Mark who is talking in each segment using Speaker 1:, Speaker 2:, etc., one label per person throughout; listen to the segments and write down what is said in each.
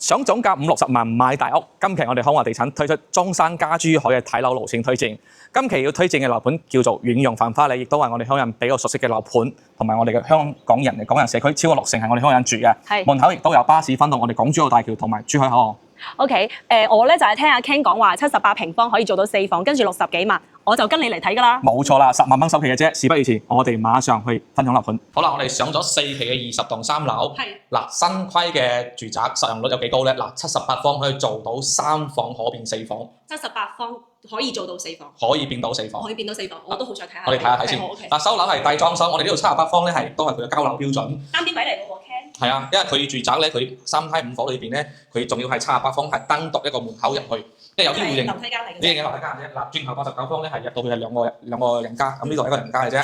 Speaker 1: 想總價50-60萬買大屋，今期我哋康華地產推出中山加珠海嘅睇樓路線推薦。今期要推薦嘅樓盤叫做遠洋繁花里，亦都係我哋香港人比較熟悉嘅樓盤，同埋我哋嘅香港人嘅港人社區，超過60%係我哋香港人住嘅。
Speaker 2: 係
Speaker 1: 門口亦都有巴士分到我哋港珠澳大橋同埋珠海口岸。
Speaker 2: OK， 我咧就係聽阿 Ken 講話78平方可以做到4房，跟住60幾萬，我就跟你嚟睇㗎啦。
Speaker 1: 冇錯啦，10萬蚊首期嘅啫。事不宜遲，我哋馬上去分享樓盤。好啦，我哋上咗4期嘅20棟3樓。
Speaker 2: 係。
Speaker 1: 嗱，新規嘅住宅實用率有幾高咧？嗱，78方可以做到3房可變4房。
Speaker 2: 78方可以做到4房。
Speaker 1: 可以變到4房。
Speaker 2: 可以變到4房，我都好想睇下。
Speaker 1: 我哋睇下睇先。嗱，收樓係帶裝修，我哋呢度78方咧都係佢嘅交樓標準。
Speaker 2: 單邊位嚟嘅喎 Ken。
Speaker 1: 係啊，因為佢住宅咧，佢3梯5房裏邊咧，佢仲要係78方係單獨一個門口入去，因為有啲戶型
Speaker 2: 樓梯間嚟嘅。
Speaker 1: 呢嘅樓梯間啫。嗱，轉頭89方咧係入到去係兩個人家，咁呢度係一個人家嘅啫。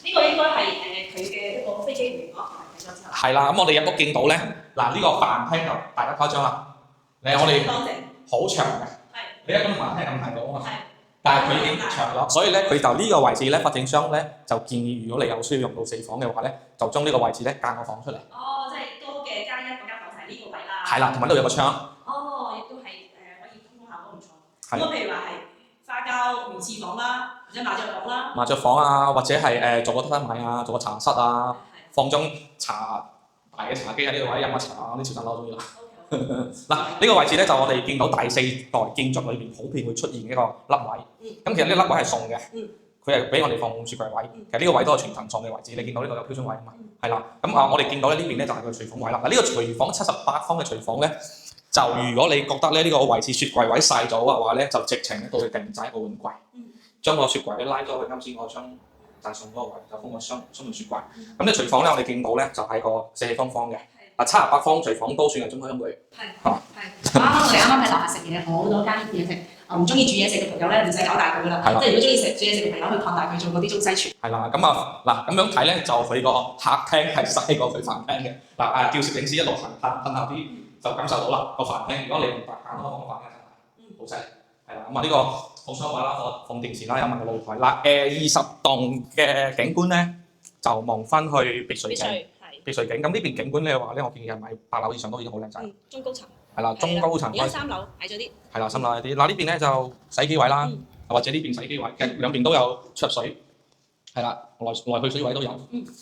Speaker 2: 呢個應該係佢嘅一個飛機門咯。
Speaker 1: 係啦，咁我哋入屋見到咧，嗱呢個飯廳就大家誇張啦。我哋好長嘅，你一般飯廳咁睇到啊嘛。但係佢已經長咗，所以咧佢就呢個位置咧，發展商咧就建議，如果你有需要用到4房嘅話咧，就將呢個位置咧間個房出嚟。
Speaker 2: 哦，即係多嘅加一嗰間房就係呢個位啦。
Speaker 1: 係啦，同埋呢度有個窗。
Speaker 2: 哦，亦都係可以通風效果唔錯。咁譬如話係花膠原廁房啦，或者麻雀房啦。麻
Speaker 1: 雀房啊，或者係做個榻榻米啊，做個茶室啊，放張大嘅茶幾喺呢個位飲下茶啊，啲潮汕佬中意啦。嗱，呢個位置咧就我哋見到第4代建築裏邊普遍會出現一個凹位。咁其實呢個凹位係送嘅，佢係俾我哋放雪櫃位。其實呢個位都係全層送嘅位置，你見到呢度有標準位啊嘛。係啦，咁我哋見到咧呢邊咧就係個廚房位啦。嗱，呢個廚房78方嘅廚房咧，就如果你覺得咧呢個位置雪櫃位細咗嘅話咧，就直情到去定製一個換櫃，將個雪櫃咧拉咗去啱先嗰張就送嗰個位，就放個雙門雪櫃。咁呢廚房咧我哋見到咧就係個4氣方嘅。78方廚房都算係中規中矩。
Speaker 2: 係。啱啱我哋喺樓下食嘢，好多間嘢食。唔中意煮嘢食嘅朋友咧，唔使搞大佢啦。即係如果中意煮嘢食嘅朋友，去擴大佢做嗰啲中西廚。
Speaker 1: 係啦，咁啊嗱咁樣睇咧，就佢個客廳係細過佢飯廳嘅。嗱叫攝影師一路行褪後啲，就感受到啦個飯廳。如果你唔白揀嗰個飯廳就好細。係啦，咁啊呢個好舒服啦，放電視啦，有埋個露台啦。20棟嘅景觀咧，就望翻去別墅景。別墅景，咁呢邊景觀咧話咧，我建議係買8樓以上都已經好靚仔。
Speaker 2: 中高層。
Speaker 1: 係啦，中高層。
Speaker 2: 而家3樓矮咗啲。係
Speaker 1: 啦，3樓矮啲。嗱呢邊咧就洗機位啦，或者呢邊洗機位，其實兩邊都有出入水。係啦，來去水位都有。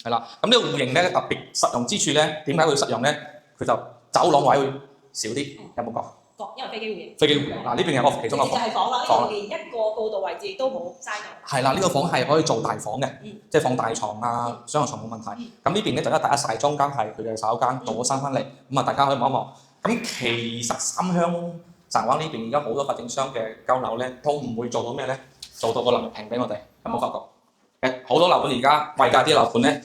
Speaker 1: 係啦，咁呢個戶型咧特別實用之處咧，點解會實用咧？佢就走廊位會少啲，有冇覺？
Speaker 2: 因為飛機戶型。
Speaker 1: 飛機戶型嗱，呢邊有個其中一個房。
Speaker 2: 就係房啦，呢度連一個過渡位置都冇嘥到。
Speaker 1: 係啦，呢個房係可以做大房嘅，即係放大床啊、雙人床冇問題。咁呢邊咧就一大一細，中間係佢嘅洗手間，倒咗3分嚟。咁啊，大家可以望一望。咁其實三鄉柴灣呢邊而家好多發展商嘅交樓咧，都唔會做到咩咧？做到個樓平俾我哋，有冇發覺？好多樓盤而家貴價啲樓盤咧，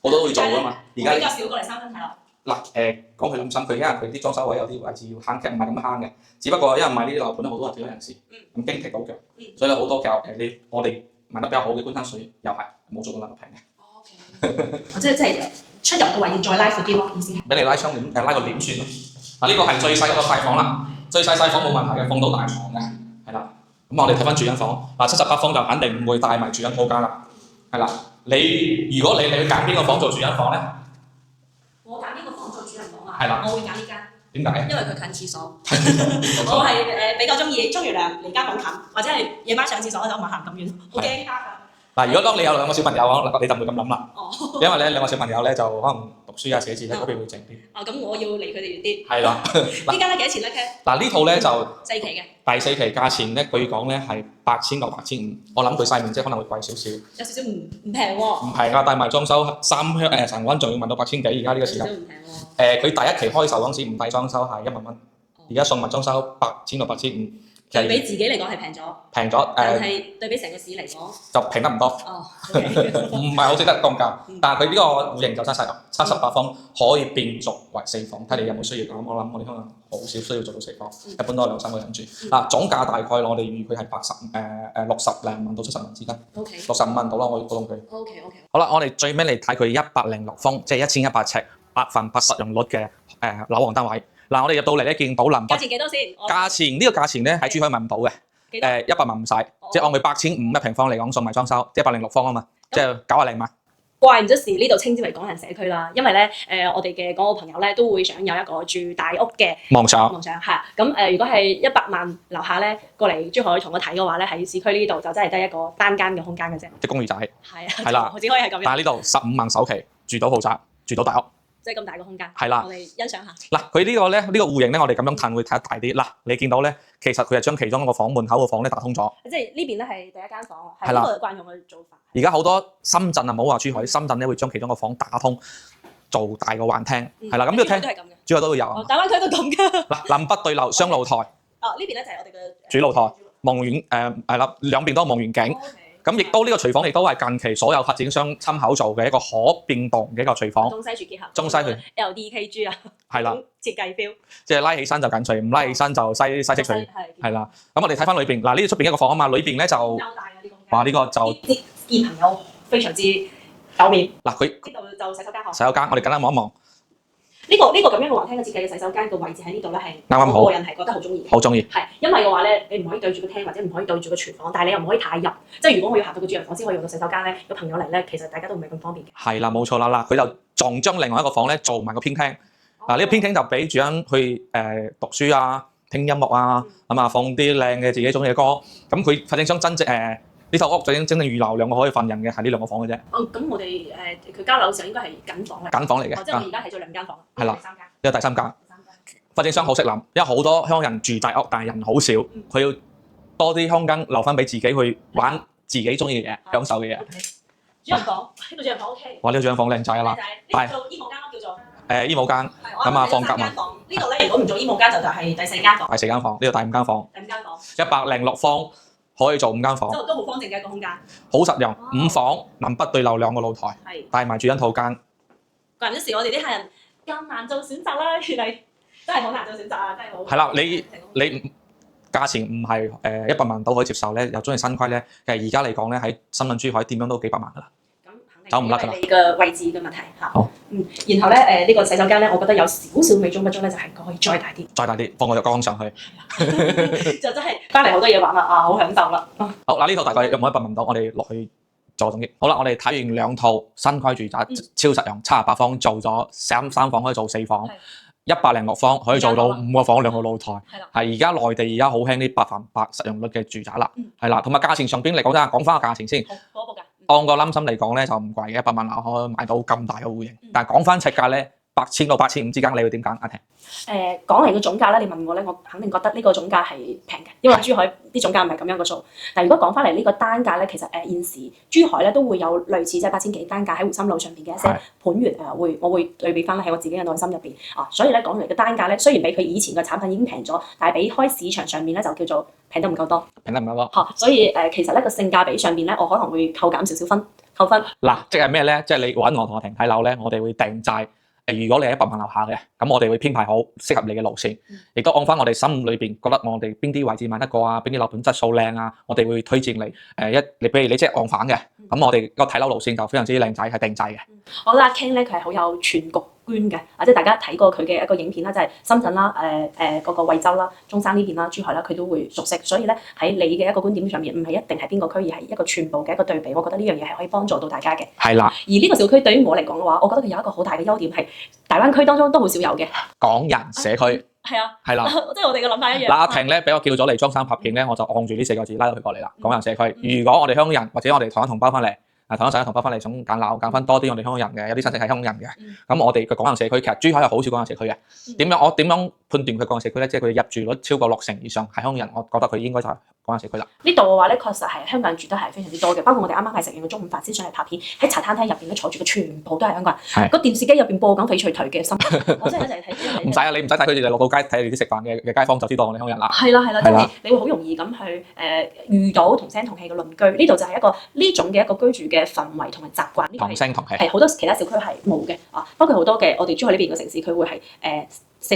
Speaker 1: 好多都會做噶嘛。而家
Speaker 2: 比較少過嚟3分睇樓。
Speaker 1: 嗱講佢咁深，佢因為佢啲裝修位有啲位置要慳，其實唔係咁慳嘅。只不過因為買呢啲樓盤咧，好多係退休人士，咁經期到腳，所以好多嘅我哋賣得比較好嘅官山水又係冇做到樓平嘅。
Speaker 2: 即係出入嘅位置再拉闊啲咯，意思係。
Speaker 1: 俾你拉窗簾，拉個簾算咯。嗱呢個係最細嗰個細房啦，最細房冇問題嘅，放到大床嘅，係啦。咁我哋睇翻住緊房，嗱78方就肯定唔會帶埋住緊套間啦，係啦。如果你去揀邊個房做住緊房咧？
Speaker 2: 我揀邊個房做主人房啊？
Speaker 1: 係啦，
Speaker 2: 我會揀呢間。
Speaker 1: 點解？
Speaker 2: 因為佢近廁所。我係比較中意沖完涼離間房近，或者係夜晚上廁所嗰陣唔行咁遠，好驚黑啊！
Speaker 1: 嗱，如果當你有2個小朋友你就唔會咁諗啦。因為咧2個小朋友咧就可能讀書啊、寫字咧嗰邊會靜啲。
Speaker 2: 咁我要離佢哋遠啲。
Speaker 1: 係啦。
Speaker 2: 呢間咧幾多錢咧 Ken？
Speaker 1: 嗱呢套咧就
Speaker 2: 4期嘅。
Speaker 1: 第4期價錢咧，據講咧係8000到8500，我諗佢細面積可能會貴少少。
Speaker 2: 有少少唔平喎。唔
Speaker 1: 平㗎，帶埋裝修陳灣仲要問到8000幾，而家呢個時間。
Speaker 2: 少少唔平喎。
Speaker 1: 佢第1期開售嗰陣時唔帶裝修係1萬蚊，而家送埋裝修8000到8500。
Speaker 2: 對比自己嚟講係平咗。平咗但係對比成個市嚟講。
Speaker 1: 就平得唔多。唔係好識得降價，但係佢呢個戶型就真係78方可以變續為4房，睇你有冇需要。我諗我哋香港好少需要做到4房，一般都係2-3個人住。總價大概我哋預佢係60零萬到70萬之間。65萬到啦，我估佢。好啦，我哋最尾嚟睇佢106方，即係1100尺8/8實用率嘅樓王單位。嗱，我哋入到嚟咧，見到臨北。價錢幾多先？價錢呢個價錢咧喺珠海買唔到嘅。100萬唔使，即係按佢8500一平方嚟講，送埋裝修，即係106方啊嘛，即係90零萬。
Speaker 2: 怪唔之是呢度稱之為港人社區啦，因為咧我哋嘅港澳朋友咧都會想有一個住大屋嘅
Speaker 1: 夢想
Speaker 2: 係咁如果係100萬樓下咧過嚟珠海同我睇嘅話咧，喺市區呢度就真係得一個單間嘅空間嘅啫，
Speaker 1: 即公寓仔。
Speaker 2: 係啦，只可以係咁樣。
Speaker 1: 但係呢度15萬首期住到豪宅，住到大屋。
Speaker 2: 即係咁大個空間，
Speaker 1: 係啦，
Speaker 2: 我哋欣賞下。
Speaker 1: 嗱，佢呢個咧，呢個戶型咧，我哋咁樣褪會睇得大啲。嗱，你見到咧，其實佢係將其中一個房門口個房咧打通咗。
Speaker 2: 即係呢邊咧係第一間房，
Speaker 1: 係啦，
Speaker 2: 呢個慣用嘅做法。
Speaker 1: 而家好多深圳啊，唔好話珠海，深圳咧會將其中一個房打通，做大個幻廳。係啦，咁呢個廳珠海都會有。
Speaker 2: 大灣區都咁㗎。
Speaker 1: 嗱，南北對流雙露台。
Speaker 2: 呢邊咧就係我哋嘅
Speaker 1: 主露台，望遠係啦，兩邊都望遠景。咁亦都呢個廚房亦都係近期所有發展商親口做嘅一個可變動嘅一個廚房。
Speaker 2: 中西廚結合。
Speaker 1: 中西廚。
Speaker 2: LDKG 啊。
Speaker 1: 係啦。
Speaker 2: 設計標。即
Speaker 1: 係拉起身就緊廚，唔拉起身就西式廚。係啦。咁我哋睇翻裏邊，嗱呢出邊一個房啊嘛，裏邊咧就哇呢個就
Speaker 2: 見朋友非常之有面。
Speaker 1: 嗱佢
Speaker 2: 呢度就洗手間。
Speaker 1: 洗手間，我哋簡單望一望。
Speaker 2: 呢個咁樣嘅橫廳嘅設計嘅洗手間個位置喺呢度咧係
Speaker 1: 啱啱好，
Speaker 2: 我個人係覺得好中意。
Speaker 1: 好中意。
Speaker 2: 係因為嘅話咧，你唔可以對住個廳或者唔可以對住個廚房，但係你又唔可以太入。即係如果我要行到個主人房先可以用到洗手間咧，有朋友嚟咧，其實大家都唔係咁方便嘅。
Speaker 1: 係啦，冇錯啦，嗱佢就仲將另外一個房咧做埋個偏廳。嗱呢個偏廳就俾主人去讀書啊、聽音樂啊，咁啊放啲靚嘅自己中意嘅歌。咁佢發展商真正呢套屋真正預留2個可以瞓人嘅係呢2個房嘅啫。
Speaker 2: 咁我哋佢交樓嘅時候應該係緊房嚟。緊
Speaker 1: 房嚟嘅。
Speaker 2: 即係我而家睇咗2間房。
Speaker 1: 係啦。
Speaker 2: 第3間。
Speaker 1: 呢個第3間。發展商好識諗，因為好多香港人住大屋，但係人好少，佢要多啲空間留翻俾自己去玩自己中意嘅嘢、享受嘅嘢。
Speaker 2: 主人房，呢個主人房 OK。
Speaker 1: 哇！呢個主人房靚仔啊啦。
Speaker 2: 呢個做衣帽間咯，叫做。
Speaker 1: 衣帽間。咁啊，放夾萬。
Speaker 2: 呢度咧，如果唔做衣帽間，就係第4間房。
Speaker 1: 第4間房，呢個第5間房。
Speaker 2: 第5間房。
Speaker 1: 106方可以做5間房。
Speaker 2: 都好方正嘅一個空間。
Speaker 1: 好實用，5房，南北對流2個露台。
Speaker 2: 係。帶
Speaker 1: 埋主人套間。
Speaker 2: 怪唔之是我哋啲客人咁難做選擇啦，原來。真係好難做選擇啊！真係好。
Speaker 1: 係啦，你價錢唔係100萬都可以接受咧，又中意新規咧，其實而家嚟講咧喺深圳、珠海點樣都幾百萬㗎啦。咁肯定。走唔甩㗎啦。你嘅位置嘅問題嚇。好。然後咧呢個洗手間咧，我覺得有少少美中不足咧，就係可以再大啲。再大啲，放個浴缸上去。就真係翻嚟好多嘢玩啦，好享受啦。好嗱，呢套大概有冇100萬到？我哋落去做總結。好啦，我哋睇完2套新規住宅，超實用，78方做咗3房可以做4房。106方可以做到5個房2個露台，係而家內地而家好興啲100%實用率嘅住宅啦，係啦，同埋價錢上邊嚟講真係講翻個價錢先，當個冧心嚟講咧就唔貴嘅，100萬樓可以買到咁大嘅戶型，但係講翻尺價咧，8000到8500之間，你會點揀？阿婷？
Speaker 2: 講嚟嘅總價咧，你問我咧，我肯定覺得呢個總價係平嘅，因為珠海啲總價唔係咁樣個數。但係如果講翻嚟呢個單價咧，其實現時珠海咧都會有類似即係8000幾單價喺湖心路上邊嘅一些盤源我會對比翻喺我自己嘅內心入邊所以咧講嚟嘅單價咧，雖然比佢以前嘅產品已經平咗，但係比開市場上面咧就叫做平得唔夠多。平得唔夠多。所以其實咧個性價比上邊咧，我可能會扣減少少分，扣分。嗱，即係咩咧？即係你揾我同阿婷睇樓咧，我哋會訂債。如果你係100萬樓下嘅，咁我哋會編排好適合你嘅路線，亦都按翻我哋心裏邊覺得我哋邊啲位置買得過啊，邊啲樓盤質素靚啊，我哋會推薦你。你譬如你即係按反嘅，咁我哋個睇樓路線就非常之靚仔，係定制嘅。我覺得阿 Ken 咧，佢係好有全局觀嘅，即係大家睇過佢嘅一個影片啦，就係深圳啦、嗰個惠州啦、中山呢邊啦、珠海啦，佢都會熟悉。所以咧喺你嘅一個觀點上面，唔係一定係邊個區，而係一個全部嘅一個對比。我覺得呢樣嘢係可以幫助到大家嘅。係啦。而呢個小區對於我嚟講嘅話，我覺得佢有一個好大嘅優點係大灣區當中都好少有嘅港人社區。係啊。係啦。即係我哋嘅諗法一樣。嗱，阿婷咧俾我叫咗嚟裝衫拍片咧，我就按住呢4個字拉到佢過嚟啦。港人社區。如果我哋香港人或者我哋台灣同胞翻嚟。同一陣間同胞翻嚟想揀樓，揀翻多啲我哋香港人嘅，有啲親戚係香港人嘅。咁我哋嘅港人社區，其實珠海係好少港人社區嘅。我點樣判斷佢港人社區咧？即係佢入住率超過60%以上係香港人，我覺得佢應該就係港人社區啦。呢度嘅話咧，確實係香港人住得係非常之多嘅。包括我哋啱啱係食完個中午飯先上嚟拍片，喺茶餐廳入邊咧坐住嘅全部都係香港人。個電視機入邊播緊翡翠台嘅新聞，我真係一齊睇。唔使啊，你唔使睇佢哋落到街睇你啲食飯嘅街坊就知道我哋香港人啦。係啦，即係你會好容易咁去遇到同聲同氣嘅鄰居。呢度就係一個呢種嘅一個居住嘅氛圍同埋習慣。同聲同氣係好多其他小區係冇嘅包括好多嘅我哋珠海呢邊嘅城市，佢會係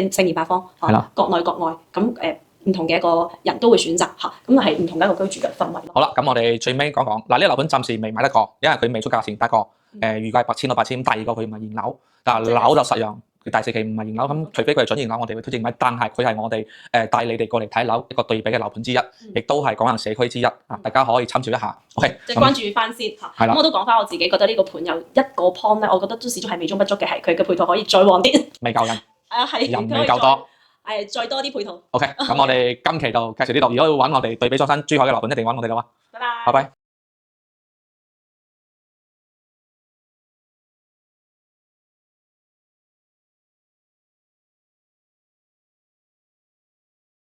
Speaker 2: 四面八方國內國外咁唔同嘅一個人都會選擇咁係唔同嘅一個居住嘅氛圍。好啦，咁我哋最尾講講嗱，呢個樓盤暫時未買得過，因為佢未出價錢，不過預計8000到8500。第二個佢唔係現樓，但係樓就實用，
Speaker 1: 佢第4期唔係認樓，咁除非佢係準認樓，我哋會推薦買。但係佢係我哋帶你哋過嚟睇樓一個對比嘅樓盤之一，亦都係港人社區之一啊！大家可以參照一下。OK，
Speaker 2: 即係關注翻先嚇。
Speaker 1: 係啦。
Speaker 2: 咁我都講翻我自己覺得呢個盤有一個 point 咧，我覺得都始終係美中不足嘅，係佢嘅配套可以再旺啲。
Speaker 1: 未夠人，
Speaker 2: 係
Speaker 1: 人未夠多。
Speaker 2: 再多啲配套。
Speaker 1: OK，咁我哋今期就介紹呢度。如果要揾我哋對比裝新珠海嘅樓盤，一定揾我哋啦喎。
Speaker 2: 拜拜。
Speaker 1: 拜拜。